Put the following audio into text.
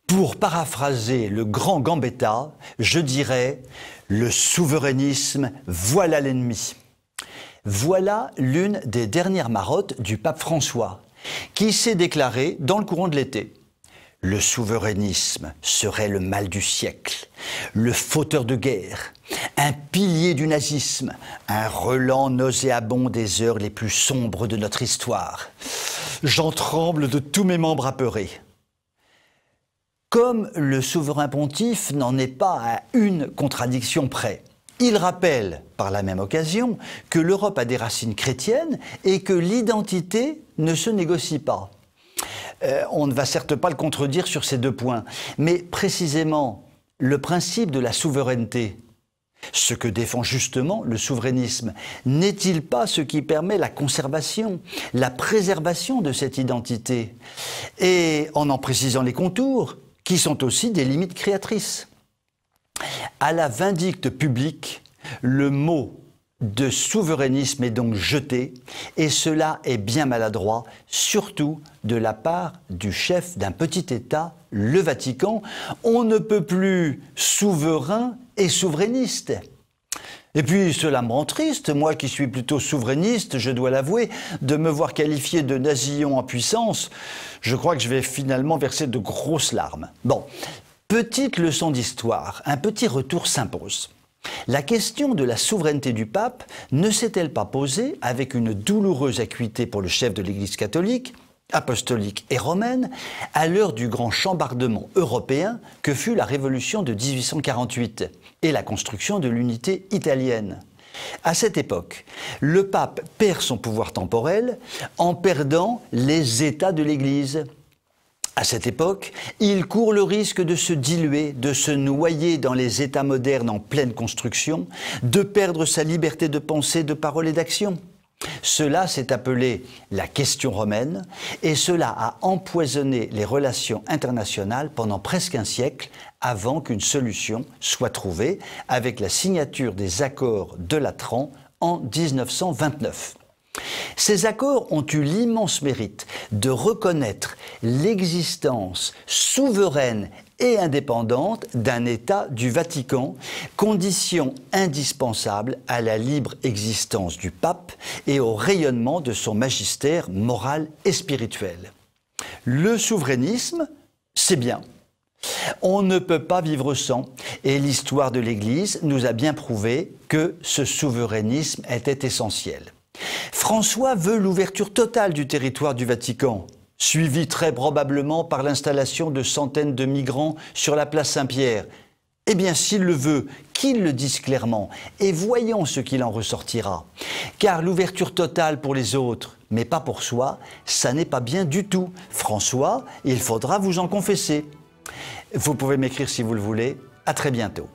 Pour paraphraser le grand Gambetta, je dirais « le souverainisme, voilà l'ennemi ». Voilà l'une des dernières marottes du pape François, qui s'est déclaré dans le courant de l'été. Le souverainisme serait le mal du siècle, le fauteur de guerre, un pilier du nazisme, un relent nauséabond des heures les plus sombres de notre histoire. J'en tremble de tous mes membres apeurés. Comme le souverain pontife n'en est pas à une contradiction près, il rappelle par la même occasion que l'Europe a des racines chrétiennes et que l'identité ne se négocie pas. On ne va certes pas le contredire sur ces deux points, mais précisément le principe de la souveraineté, ce que défend justement le souverainisme, n'est-il pas ce qui permet la conservation, la préservation de cette identité, et en précisant les contours, qui sont aussi des limites créatrices. À la vindicte publique, le mot de souverainisme est donc jeté, et cela est bien maladroit, surtout de la part du chef d'un petit État, le Vatican. On ne peut plus souverain et souverainiste. Et puis cela me rend triste, moi qui suis plutôt souverainiste, je dois l'avouer, de me voir qualifié de nasillon en puissance. Je crois que je vais finalement verser de grosses larmes. Bon, petite leçon d'histoire, un petit retour s'impose. La question de la souveraineté du pape ne s'est-elle pas posée avec une douloureuse acuité pour le chef de l'Église catholique, apostolique et romaine, à l'heure du grand chambardement européen que fut la Révolution de 1848 et la construction de l'unité italienne. À cette époque, le pape perd son pouvoir temporel en perdant les États de l'Église. À cette époque, il court le risque de se diluer, de se noyer dans les États modernes en pleine construction, de perdre sa liberté de pensée, de parole et d'action. Cela s'est appelé la question romaine et cela a empoisonné les relations internationales pendant presque un siècle avant qu'une solution soit trouvée avec la signature des accords de Latran en 1929. Ces accords ont eu l'immense mérite de reconnaître l'existence souveraine et indépendante d'un État du Vatican, condition indispensable à la libre existence du pape et au rayonnement de son magistère moral et spirituel. Le souverainisme, c'est bien. On ne peut pas vivre sans, et l'histoire de l'Église nous a bien prouvé que ce souverainisme était essentiel. François veut l'ouverture totale du territoire du Vatican, suivi très probablement par l'installation de centaines de migrants sur la place Saint-Pierre. Eh bien, s'il le veut, qu'il le dise clairement, et voyons ce qu'il en ressortira. Car l'ouverture totale pour les autres, mais pas pour soi, ça n'est pas bien du tout. François, il faudra vous en confesser. Vous pouvez m'écrire si vous le voulez. À très bientôt.